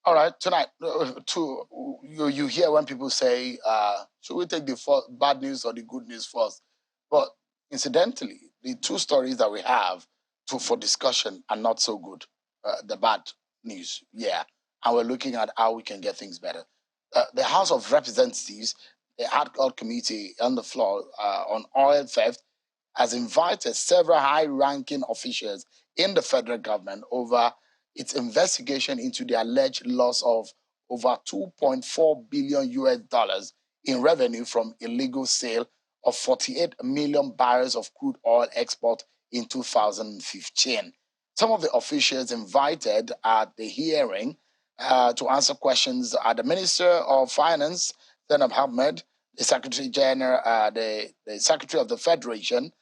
All right, tonight, you hear when people say, should we take the bad news or the good news first? But incidentally, the two stories that we have for discussion are not so good. The bad news, yeah. And we're looking at how we can get things better. The House of Representatives, the ad hoc committee on the floor on oil theft, has invited several high-ranking officials in the federal government over its investigation into the alleged loss of over 2.4 billion US dollars in revenue from illegal sale of 48 million barrels of crude oil export in 2015. Some of the officials invited at the hearing to answer questions are the Minister of Finance, Zainab Ahmed, the Secretary General, the Secretary of the Federation,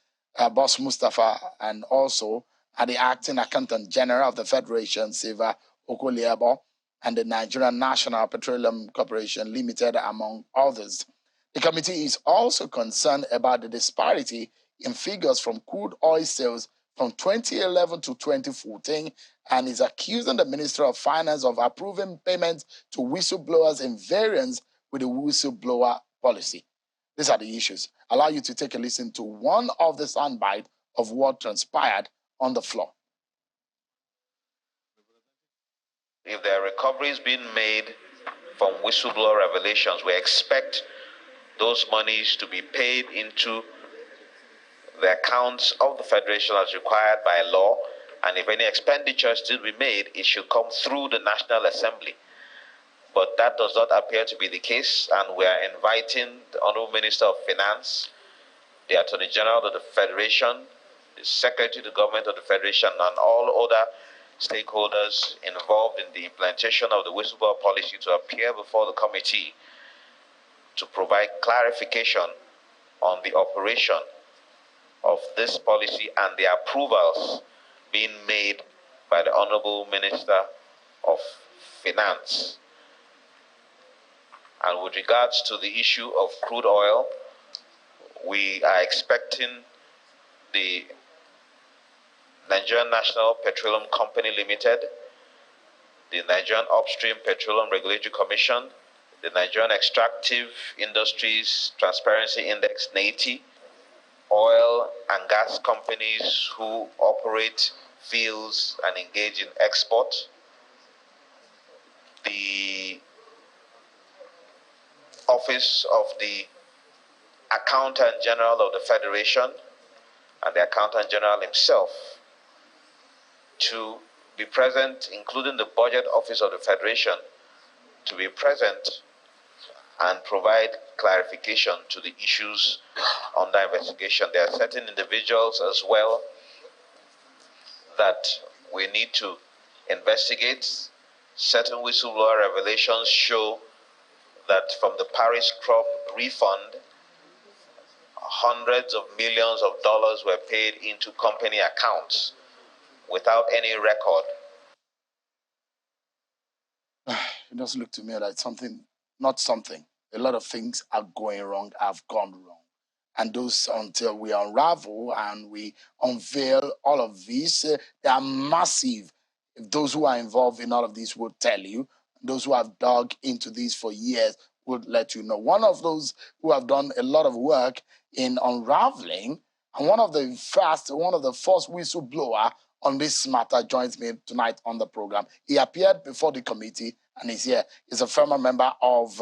Boss Mustafa, and also the Acting Accountant General of the Federation, Siva Okoliabo, and the Nigerian National Petroleum Corporation Limited, among others. The committee is also concerned about the disparity in figures from crude oil sales from 2011 to 2014 and is accusing the Minister of Finance of approving payments to whistleblowers in variance with the whistleblower policy. These are the issues. Allow you to take a listen to one of the soundbites of what transpired on the floor. If there are recoveries being made from whistleblower revelations, we expect those monies to be paid into the accounts of the Federation as required by law, and if any expenditure is to be made, it should come through the National Assembly. But that does not appear to be the case, and we are inviting the Honorable Minister of Finance, the Attorney General of the Federation, the Secretary to the Government of the Federation, and all other stakeholders involved in the implementation of the whistleblower policy to appear before the committee to provide clarification on the operation of this policy and the approvals being made by the Honorable Minister of Finance. And with regards to the issue of crude oil, we are expecting the Nigerian National Petroleum Company Limited, the Nigerian Upstream Petroleum Regulatory Commission, the Nigerian Extractive Industries Transparency Index, NATI, oil and gas companies who operate fields and engage in export, the Office of the Accountant General of the Federation and the Accountant General himself to be present, including the Budget Office of the Federation, to be present and provide clarification to the issues under investigation. There are certain individuals as well that we need to investigate. Certain whistleblower revelations show that from the Paris crop refund, hundreds of millions of dollars were paid into company accounts without any record. It does look to me like a lot of things are going wrong, have gone wrong. And those, until we unravel and we unveil all of these, they are massive. If those who are involved in all of this would tell you, those who have dug into this for years would let you know. One of those who have done a lot of work in unraveling, and one of the first whistleblower on this matter joins me tonight on the program. He appeared before the committee and is here. He's a former member of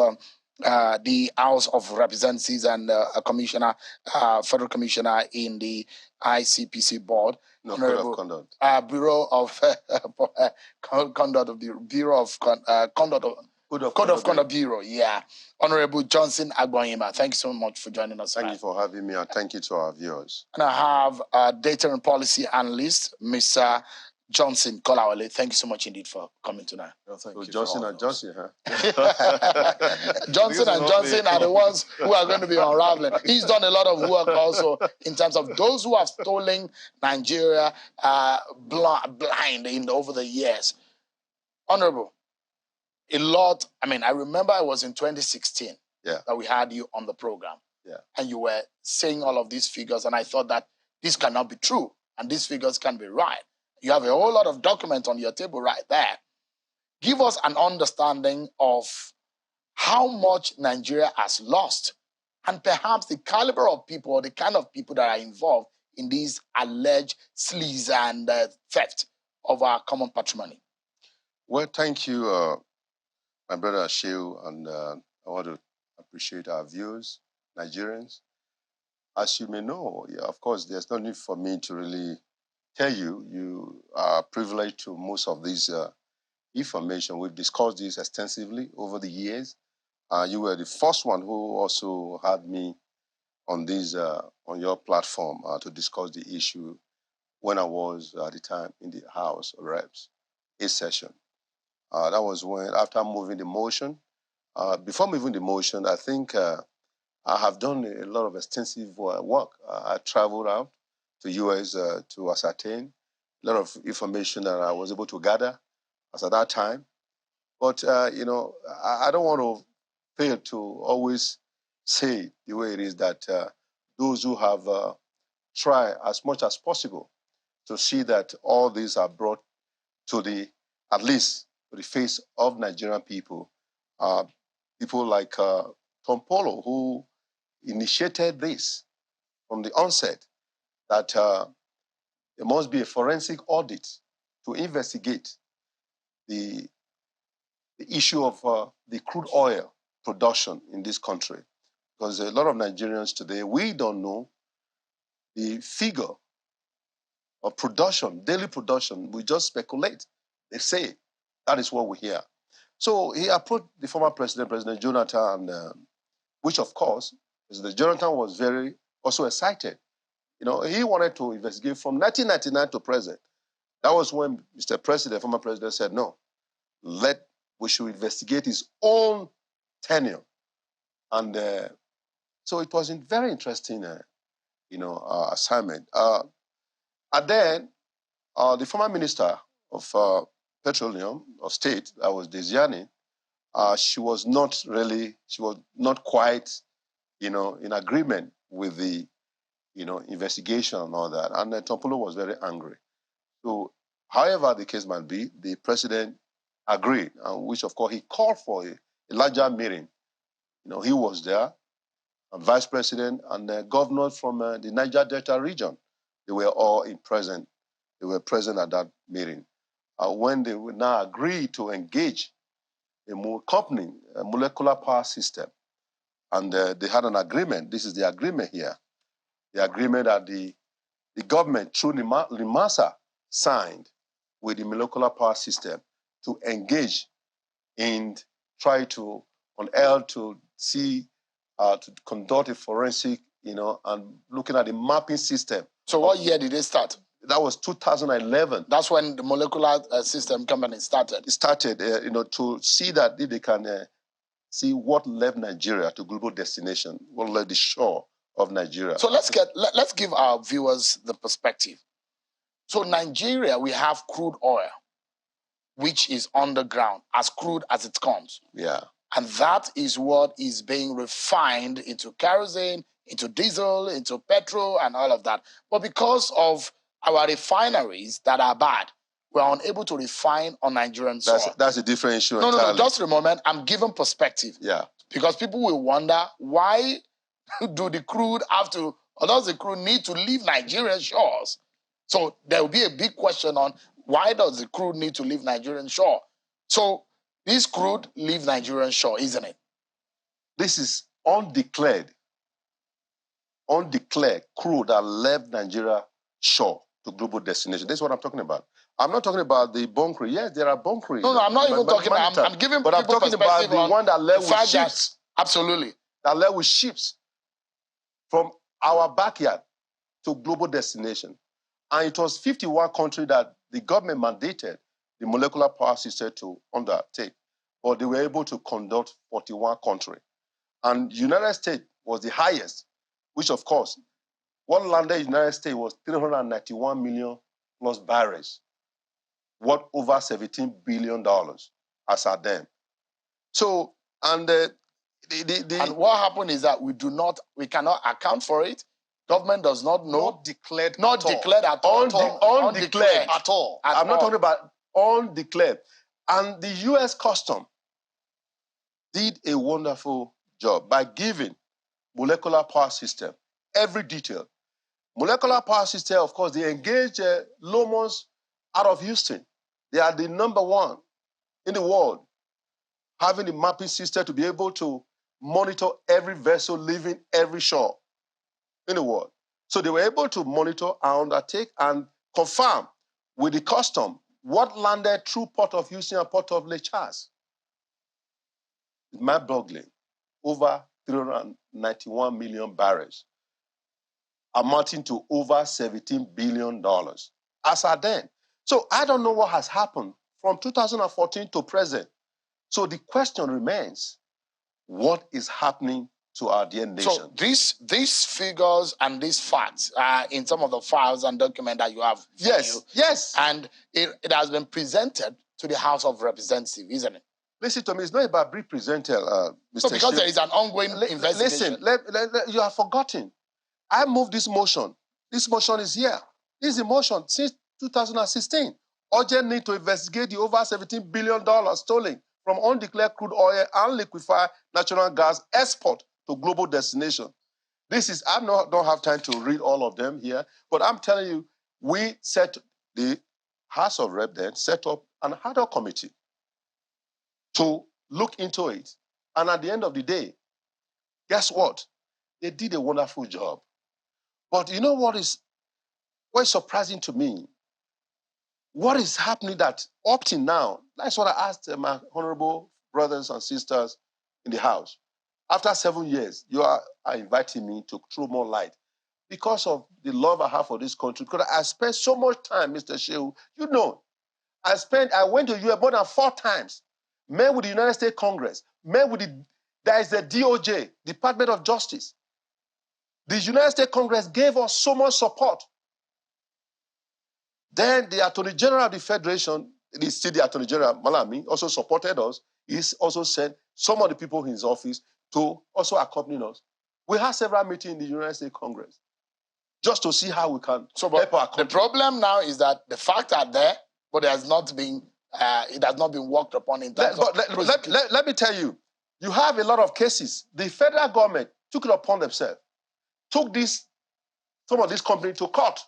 the House of Representatives and a commissioner, federal commissioner in the ICPC board. No, Code of Conduct. Bureau of Conduct of the Bureau of Conduct of Code of Conduct Bureau, yeah. Honorable Johnson Agboyima, thank you so much for joining us. Thank you for having me, and thank you to our viewers. And I have Data and Policy Analyst, Mr. Johnson Kolawole. Thank you so much indeed for coming tonight. Oh, thank you. Johnson and Johnson, huh? Johnson and Johnson are the ones who are going to be unraveling. He's done a lot of work also in terms of those who have stolen Nigeria blind over the years. Honorable, a lot. I mean, I remember it was in 2016 that we had you on the program. Yeah. And you were saying all of these figures, and I thought that this cannot be true, and these figures can be right. You have a whole lot of documents on your table right there. give us an understanding of how much Nigeria has lost and perhaps the caliber of people or the kind of people that are involved in these alleged sleaze and theft of our common patrimony. Well, thank you, my brother Asheu, and I want to appreciate our viewers, Nigerians. As you may know, of course, there's no need for me to really tell you. You are privileged to most of these information. We've discussed this extensively over the years. You were the first one who also had me on this on your platform to discuss the issue when I was at the time in the House of Reps, a session. That was when, after moving the motion, before moving the motion, I think I have done a lot of extensive work. I traveled out to US to ascertain a lot of information that I was able to gather as at that time. But, you know, I don't want to fail to always say the way it is that those who have tried as much as possible to see that all these are brought to the, at least to the face of Nigerian people, people like Tom Polo, who initiated this from the onset, that there must be a forensic audit to investigate the issue of the crude oil production in this country. Because a lot of Nigerians today, we don't know the figure of production, daily production. We just speculate. They say that is what we hear. So he approached the former president, President Jonathan, which of course, President Jonathan was very also excited. You know, he wanted to investigate from 1999 to present. That was when Mr. President, former president, said, no, we should investigate his own tenure. And so it was a very interesting, assignment. And then the former minister of petroleum of state, that was Desiani, she was not quite, in agreement with the, investigation and all that. And Tompolo was very angry. So, however the case might be, the president agreed, which of course he called for a larger meeting. You know, he was there, and vice president and governors from the Niger Delta region. They were all present. They were present at that meeting. When they would now agree to engage a company, a molecular power system, and they had an agreement. This is the agreement here. The agreement that the government, through Limasa, signed with the molecular power system to engage in try to unearth, to see, to conduct a forensic, and looking at the mapping system. So what year did they start? That was 2011. That's when the molecular system company started. It started, to see that they can see what led Nigeria to global destination, what led the shore of Nigeria. So let's give our viewers the perspective. So Nigeria, we have crude oil, which is underground, as crude as it comes. Yeah. And that is what is being refined into kerosene, into diesel, into petrol, and all of that. But because of our refineries that are bad, we're unable to refine on Nigerian soil. That's a different issue. No, just a moment. I'm giving perspective. Yeah. Because people will wonder, why do the crude have to, or does the crude need to leave Nigerian shores? So there will be a big question on, why does the crude need to leave Nigerian shore? So this crude leaves Nigerian shore, isn't it? This is undeclared crude that left Nigeria shore to global destination. That's what I'm talking about. I'm not talking about the bunkering. Yes, there are bunkering. No, I'm not even talking about, I'm giving but I'm talking about the one that left with ships. Absolutely. That left with ships from our backyard to global destination. And it was 51 countries that the government mandated the molecular power system to undertake. But they were able to conduct 41 countries. And United States was the highest, which of course, what landed in the United States was 391 million plus barrels, worth over $17 billion as at then. So, and and what happened is that we cannot account for it. Government does not know. Not declared at all. Undeclared at all. I'm not talking about undeclared. And the U.S. Custom did a wonderful job by giving molecular power system every detail. Molecular power system, of course, they engage Lomos out of Houston. They are the #1 in the world, having a mapping system to be able to monitor every vessel leaving every shore in the world. So they were able to monitor and undertake and confirm with the custom what landed through Port of Houston and Port of Lake Charles. Mind-boggling. Over 391 million barrels, amounting to over $17 billion as at then. So I don't know what has happened from 2014 to present. So the question remains, what is happening to our dear nation? So these figures and these facts are in some of the files and documents that you have. Yes, yes. And it has been presented to the House of Representatives, isn't it? Listen to me, it's not about being presented, Mr. So because there is an ongoing investigation. Listen, you have forgotten. I moved this motion. This motion is here. This is the motion since 2016. Urgent need to investigate the over $17 billion stolen from undeclared crude oil and liquefied natural gas export to global destination. This is, don't have time to read all of them here, but I'm telling you, we set the House of Rep then set up an ad hoc committee to look into it. And at the end of the day, guess what? They did a wonderful job. But you know what is surprising to me? What is happening that up till now, that's what I asked my honorable brothers and sisters in the House. After 7 years, you are inviting me to throw more light because of the love I have for this country. Because I spent so much time, Mr. Shehu, you know, I went to US more than 4 times, met with the United States Congress, met with there is the DOJ, Department of Justice. The United States Congress gave us so much support. Then the Attorney General of the Federation, still the Attorney General, Malami, also supported us. He's also sent some of the people in his office to also accompany us. We had several meetings in the United States Congress just to see how we can help our country. The problem now is that the facts are there, but it has not been worked upon in terms of... Let me tell you, you have a lot of cases. The federal government took it upon themselves, took some of these companies to court.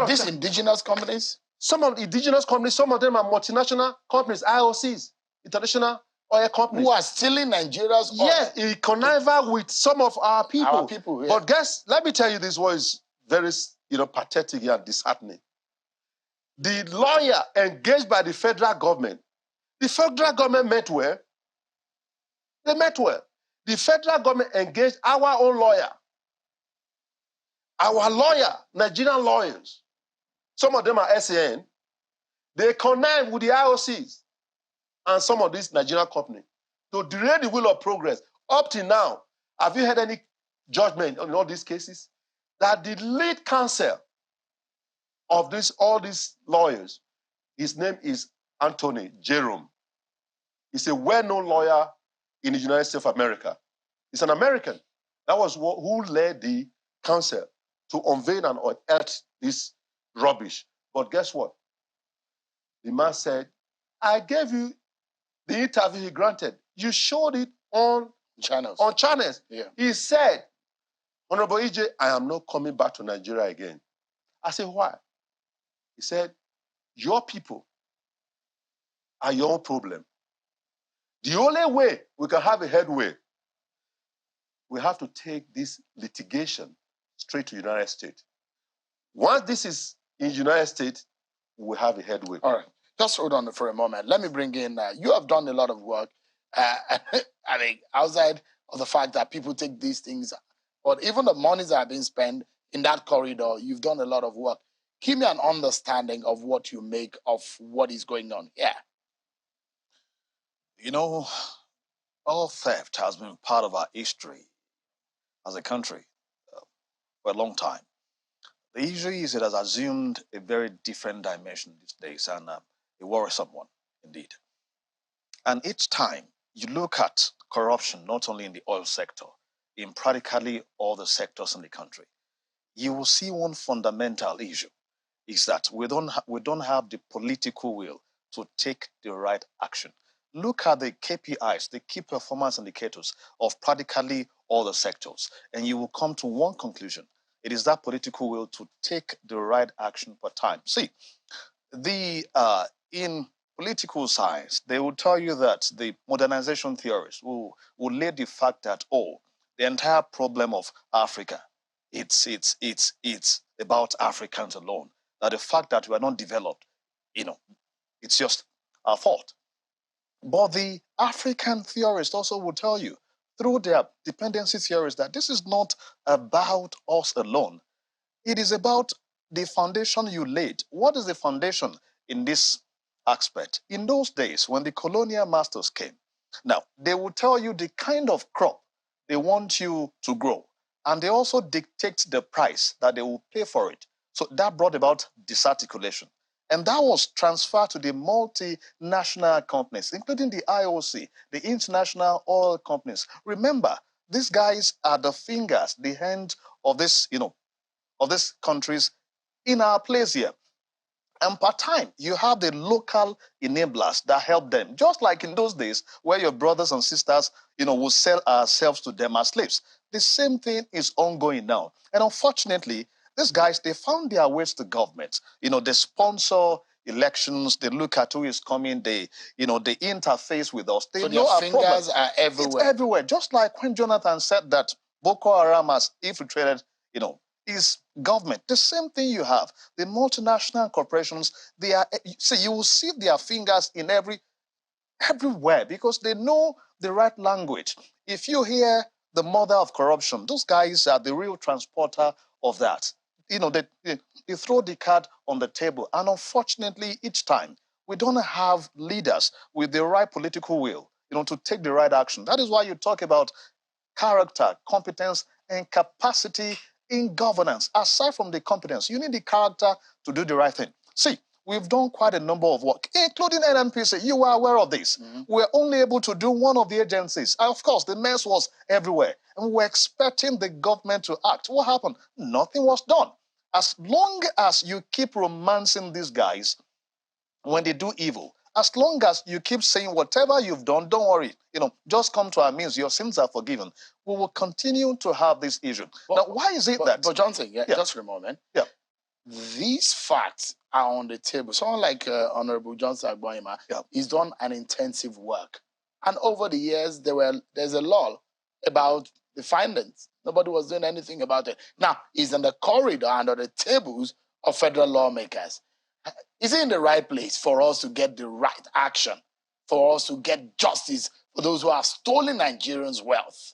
These indigenous companies? Some of the indigenous companies, some of them are multinational companies, IOCs, international oil companies. Who are stealing Nigeria's oil. Yes, it connive with some of our people. Our people, yeah. But let me tell you this was very, pathetic and disheartening. The lawyer engaged by the federal government met where? They met where? The federal government engaged our own lawyer. Our lawyer, Nigerian lawyers, some of them are SAN, they connive with the IOCs and some of these Nigerian companies to derail the wheel of progress. Up till now, have you had any judgment on all these cases? That the lead counsel of all these lawyers, his name is Anthony Jerome. He's a well-known lawyer in the United States of America. He's an American. That was who led the counsel to unveil and unearth this rubbish. But guess what? The man said, I gave you the interview he granted. You showed it on channels. Yeah. He said, Honorable EJ, I am not coming back to Nigeria again. I said, why? He said, your people are your own problem. The only way we can have a headway, we have to take this litigation straight to the United States. Once this is in the United States, we have a headway. All right. Just hold on for a moment. Let me bring in, you have done a lot of work, I think, outside of the fact that people take these things, but even the monies that are being spent in that corridor, you've done a lot of work. Give me an understanding of what you make of what is going on. Yeah. You know, all theft has been part of our history as a country for a long time. The issue is it has assumed a very different dimension these days, and a worrisome one, indeed. And each time you look at corruption, not only in the oil sector, in practically all the sectors in the country, you will see one fundamental issue. is that we don't have the political will to take the right action. Look at the KPIs, the key performance indicators of practically all the sectors, and you will come to one conclusion. It is that political will to take the right action per time. See, the in political science, they will tell you that the modernization theorists will lay the fact that the entire problem of Africa, it's about Africans alone. That the fact that we are not developed, it's just our fault. But the African theorists also will tell you through their dependency theories that this is not about us alone. It is about the foundation you laid. What is the foundation in this aspect? In those days, when the colonial masters came, now they will tell you the kind of crop they want you to grow, and they also dictate the price that they will pay for it. So that brought about disarticulation. And that was transferred to the multinational companies, including the IOC, the international oil companies. Remember, these guys are the fingers, the hand of this, of these countries in our place here. And part time, you have the local enablers that help them, just like in those days where your brothers and sisters, will sell ourselves to them as slaves. The same thing is ongoing now. And unfortunately, these guys, they found their ways to government. They sponsor elections, they look at who is coming, they interface with us. They So know their our problem. fingers are everywhere. It's everywhere. Just like when Jonathan said that Boko Haram has infiltrated, is government. The same thing you have. The multinational corporations, you will see their fingers in everywhere because they know the right language. If you hear the mother of corruption, those guys are the real transporter of that. They throw the card on the table. And unfortunately, each time we don't have leaders with the right political will, to take the right action. That is why you talk about character, competence, and capacity in governance. Aside from the competence, you need the character to do the right thing. See, we've done quite a number of work, including NNPC. You are aware of this. Mm-hmm. We're only able to do one of the agencies. And of course, the mess was everywhere. And we were expecting the government to act. What happened? Nothing was done. As long as you keep romancing these guys when they do evil, as long as you keep saying whatever you've done, don't worry, just come to our means, your sins are forgiven, we will continue to have this issue. Now, why is it that... But Johnson, just for a moment. Yeah. These facts are on the table. Someone like Honorable Johnson Agboima, he's done an intensive work. And over the years, there's a law about the findings. Nobody was doing anything about it. Now, he's in the corridor under the tables of federal lawmakers. Is it in the right place for us to get the right action, for us to get justice for those who have stolen Nigerians' wealth?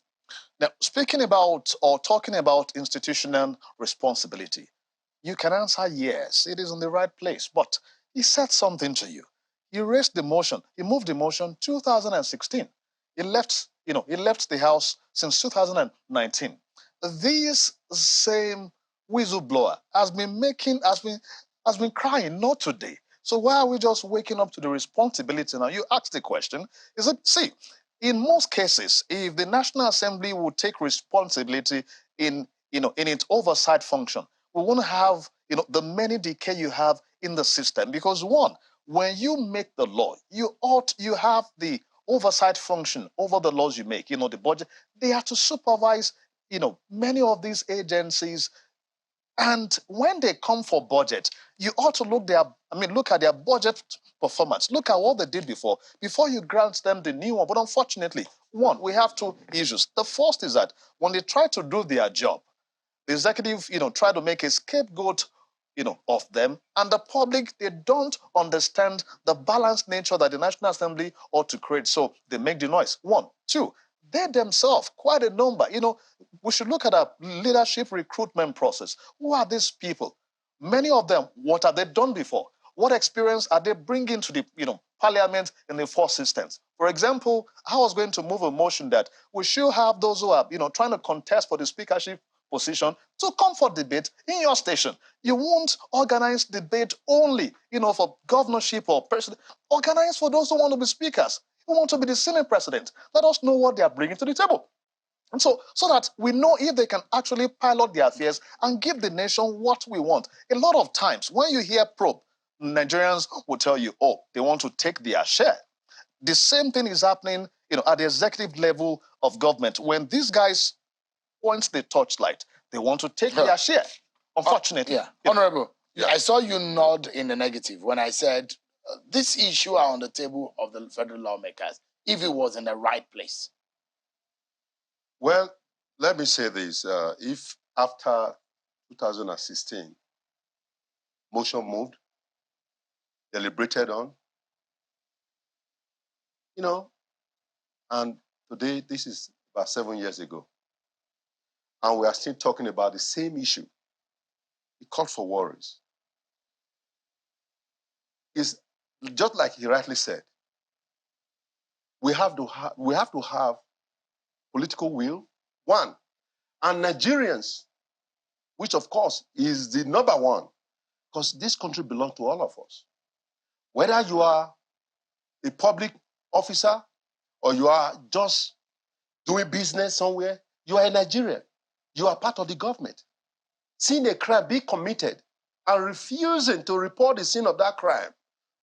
Now, speaking about or talking about institutional responsibility, you can answer yes, it is in the right place. But he said something to you. He raised the motion. He moved the motion 2016. He left the House since 2019. This same whistleblower has been crying, not today. So why are we just waking up to the responsibility now? You asked the question. In most cases, if the National Assembly would take responsibility in its oversight function, we won't have the many decay you have in the system. Because one, when you make the law, you have the oversight function over the laws you make. The budget, they have to supervise many of these agencies. And when they come for budget, you ought to look at their budget performance. Look at what they did before you grant them the new one. But unfortunately, one, we have two issues. The first is that when they try to do their job, the executive, try to make a scapegoat, of them, and the public, they don't understand the balanced nature that the National Assembly ought to create. So they make the noise. One. Two, they themselves, quite a number. We should look at a leadership recruitment process. Who are these people? Many of them, what have they done before? What experience are they bringing to the, parliament in the first instance? For example, I was going to move a motion that we should have those who are, trying to contest for the speakership position to come for debate in your station. You won't organize debate only, for governorship or president. Organize for those who want to be speakers, who want to be the Senate president. Let us know what they are bringing to the table. And so that we know if they can actually pilot their affairs and give the nation what we want. A lot of times when you hear probe, Nigerians will tell you, oh, they want to take their share. The same thing is happening, at the executive level of government. When these guys point the torchlight, they want to take their share. Unfortunately. Honorable, I saw you nod in the negative when I said this issue are on the table of the federal lawmakers if it was in the right place. Well, let me say this. If after 2016, motion moved, deliberated on, and today, this is about 7 years ago, and we are still talking about the same issue, it called for worries. It's just like he rightly said, we have to have political will, one, and Nigerians, which of course is the number one, because this country belongs to all of us. Whether you are a public officer or you are just doing business somewhere, you are a Nigerian. You are part of the government. Seeing a crime be committed and refusing to report the scene of that crime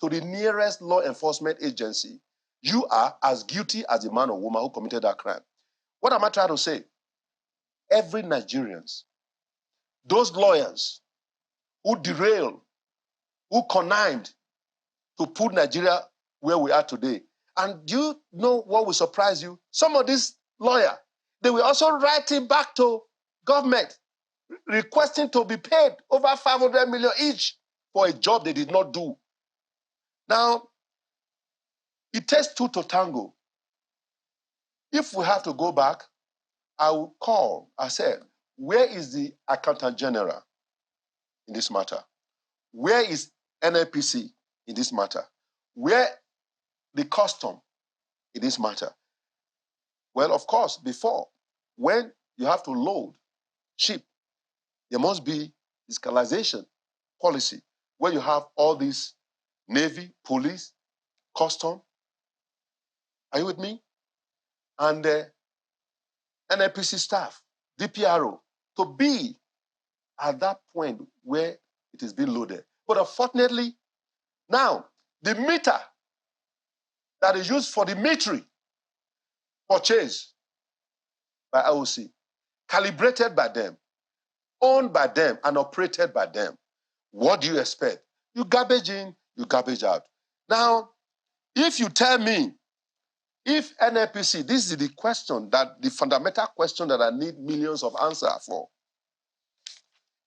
to the nearest law enforcement agency, you are as guilty as the man or woman who committed that crime. What am I trying to say? Every Nigerian, those lawyers who derailed, who connived to put Nigeria where we are today. And do you know what will surprise you? Some of these lawyers, they were also writing back to government, requesting to be paid over 500 million each for a job they did not do. Now, it takes two to tango. If we have to go back, I will call. I said, where is the Accountant General in this matter? Where is NLPC in this matter? Where the custom in this matter? Well, of course, before, when you have to load ship, there must be fiscalization policy where you have all these Navy, police, custom. Are you with me? And NLPC staff, DPRO, to be at that point where it is being loaded. But unfortunately, now, the meter that is used for the meter purchase by IOC, calibrated by them, owned by them, and operated by them. What do you expect? You garbage in, you garbage out. Now, if you tell me, if NLPC, this is the question, the fundamental question that I need millions of answers for.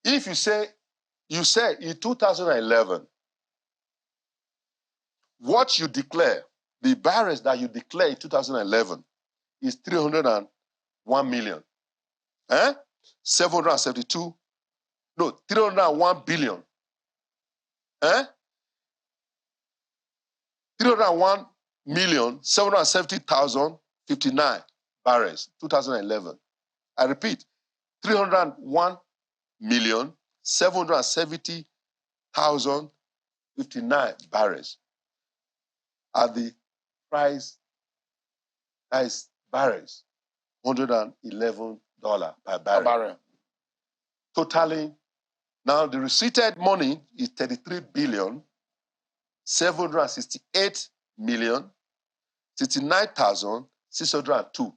If you say in 2011, what you declare, the barrels that you declare in 2011 is 301 million. 772, no, 301 billion. 301,770,059 barrels, 2011. I repeat, 301,770,059 barrels at the price that is barrels, $111 per barrel. Totaling, now the receipted money is 33,768,069,602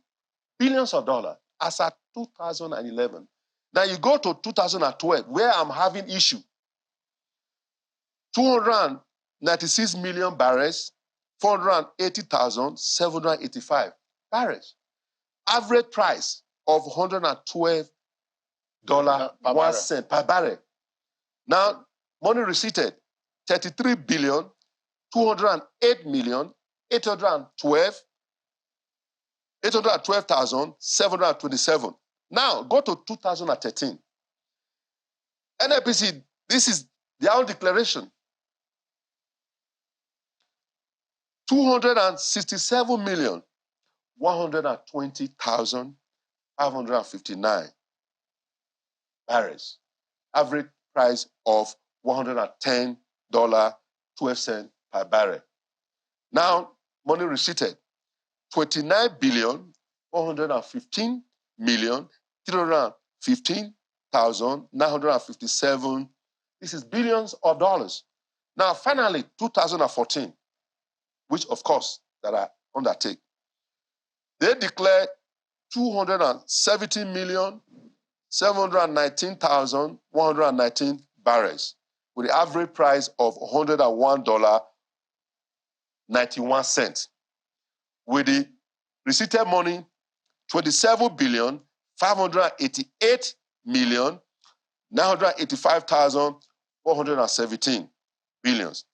billions of dollars as at 2011. Now you go to 2012, where I'm having issue. 296 million barrels, 480,785 barrels. Average price of $112 1 cent per barrel. Now, money receipted, 812,727. Now, go to 2013. NLPC, this is their own declaration. 267,120,559 barrels. Average price of $110.12 per barrel. Now, money receipted, 29,415 315,957. This is billions of dollars. Now, finally, 2014, which of course that I undertake, they declared 270,719,119 barrels with the average price of $101.91. With the receipted money, 27,588,985,417 billions.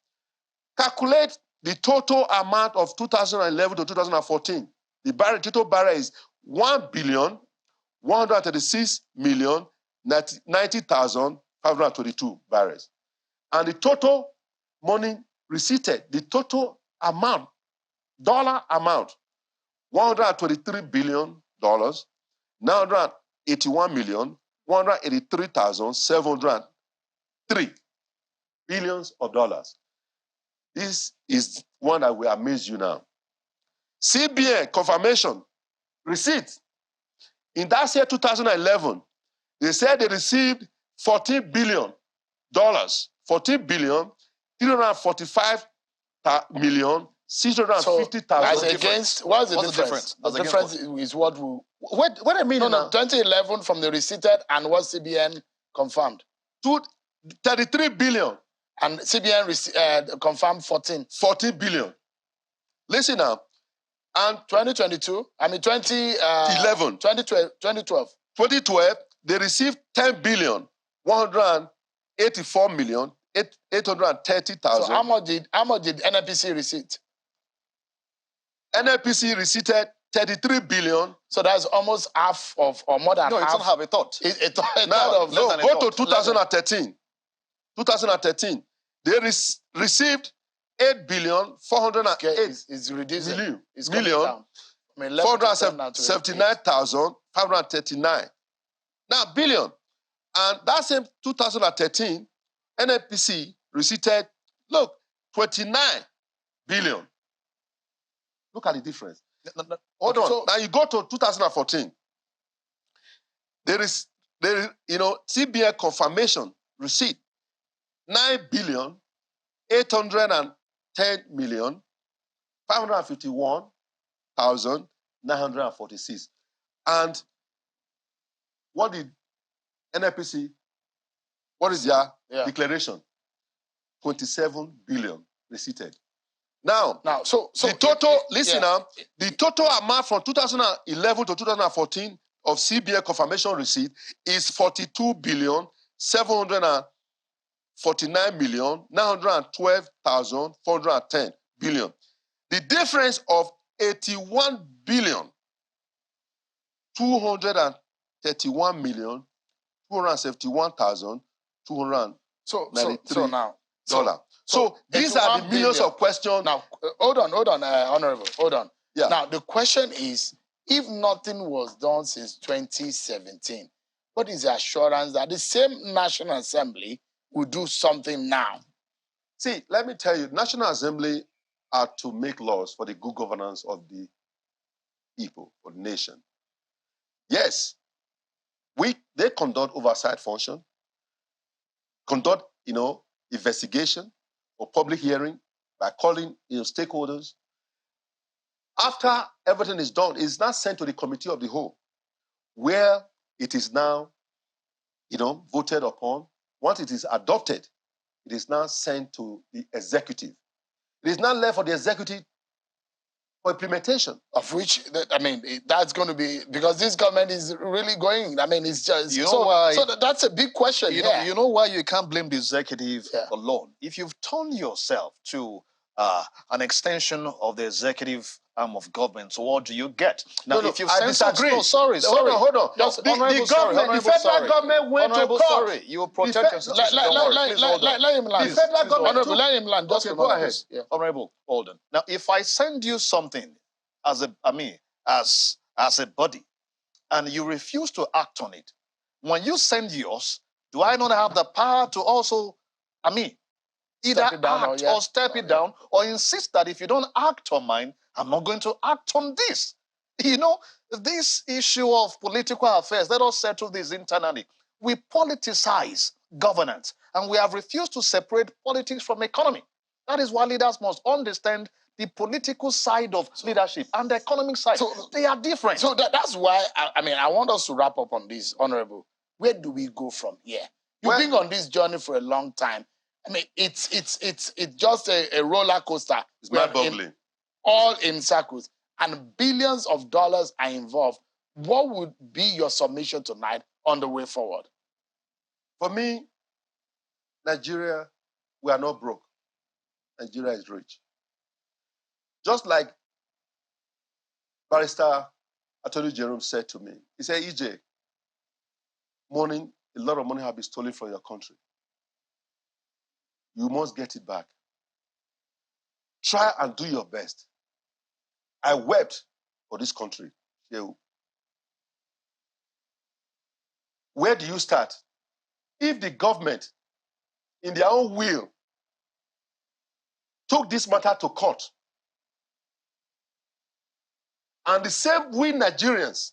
Calculate the total amount of 2011 to 2014. The total barrel is 1,136,090,522 barrels. And the total money receipted, the total amount, dollar amount, $123 billion, 981,183,703 billions of dollars. This is one that will amaze you now. CBN confirmation receipt. In that year, 2011, they said they received $14 billion, 14,345,650,000. So against, what's the difference? The difference is what we... What I mean? No, 2011 from the receipted and what CBN confirmed. 33 billion. And CBN confirmed 14 billion. Listen now. And 2022, I mean 2011. 2012, they received 10 billion, 184,830,000. So how much did NNPC receipt? NNPC receipted 33 billion. So that's almost half of, or more than half. No, it's not half, a thought. Go to 2013. 2013, they received 8,408,000,000. It's reducing. Million. It's million. 479,539. Now, billion. And that same 2013, NNPC received, look, 29 billion. Look at the difference. Hold on. So, now you go to 2014. There is, CBN confirmation receipt, 9,810,551,946. And what did NNPC, what is their declaration? 27 billion receipted. Now, so the total, the total amount from 2011 to 2014 of CBN confirmation receipt is 42,749,912,410 billion. The difference of 81,231,271,293 dollar. So these are the millions of questions. Now, hold on, Honorable, hold on. Yeah. Now, the question is, if nothing was done since 2017, what is the assurance that the same National Assembly will do something now? See, let me tell you, National Assembly are to make laws for the good governance of the people, or the nation. Yes, they conduct oversight function, conduct, investigation or public hearing by calling, stakeholders. After everything is done, it's now sent to the committee of the whole, where it is now, voted upon. Once it is adopted, it is now sent to the executive. It is now left for the executive for implementation. Of which, that's going to be, because this government is really going, it's just... why? So that's a big question. You know why you can't blame the executive alone? If you've turned yourself to an extension of the executive arm of government, so what do you get? Now, if you disagree. Sorry. Hold on. Just the federal government went to court. Sorry, you protect constitution. Let him land. The federal government let him land. Okay, go ahead. Honorable, hold on. Now, if I send you something as a body, and you refuse to act on it, when you send yours, do I not have the power to also, either act or step it down, or insist that if you don't act on mine, I'm not going to act on this? You know, this issue of political affairs, let us settle this internally. We politicize governance, and we have refused to separate politics from economy. That is why leaders must understand the political side of leadership and the economic side. So they are different. So that's why, I want us to wrap up on this, Honorable. Where do we go from here? You've been on this journey for a long time. I mean, it's just a roller coaster. It's mind-boggling. All in circles, and billions of dollars are involved. What would be your submission tonight on the way forward? For me, Nigeria, we are not broke. Nigeria is rich. Just like Barrister Attorney Jerome said to me, he said, EJ, a lot of money has been stolen from your country. You must get it back. Try and do your best. I wept for this country. Where do you start? If the government, in their own will, took this matter to court, and the same we Nigerians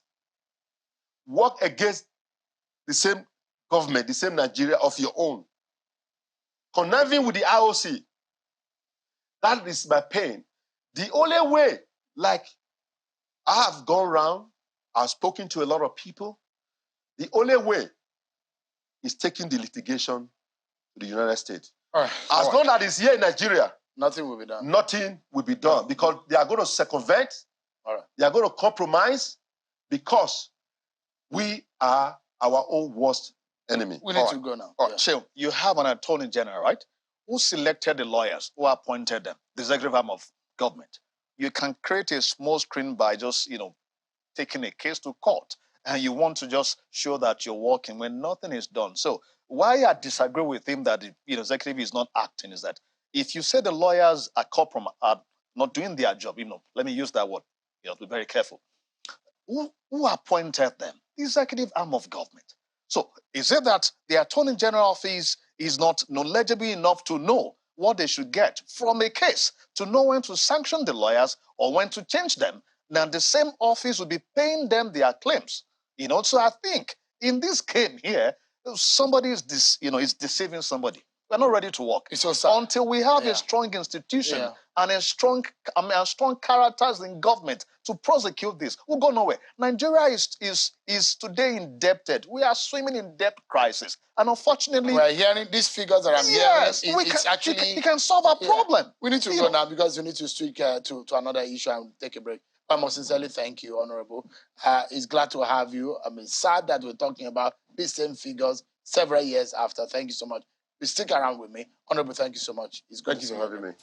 work against the same government, the same Nigeria of your own, conniving with the IOC, that is my pain. The only way, like I have gone around, I've spoken to a lot of people, the only way is taking the litigation to the United States. As long as it's here in Nigeria, nothing will be done. Nothing will be done because they are going to circumvent, they are going to compromise because we are our own worst enemy. We need to go now. So you have an attorney general, right? Who selected the lawyers, who appointed them, the executive arm of government. You can create a small screen by just, taking a case to court, and you want to just show that you're working when nothing is done. So why I disagree with him that the executive is not acting is that if you say the lawyers are not doing their job, let me use that word, be very careful. Who appointed them? The executive arm of government. So is it that the Attorney General office is not knowledgeable enough to know what they should get from a case, to know when to sanction the lawyers or when to change them? Now the same office will be paying them their claims. So I think in this game here, somebody is deceiving somebody. We're not ready to work until we have a strong institution and a strong characters in government to prosecute this. We'll go nowhere. Nigeria is today indebted. We are swimming in debt crisis, and unfortunately, we're hearing these figures that I'm hearing. It's actually it can solve our problem. We need to go now because we need to switch to another issue and take a break. I must sincerely thank you, Honorable. It's glad to have you. Sad that we're talking about these same figures several years after. Thank you so much. Stick around with me. Honorable, thank you so much. It's good to have you.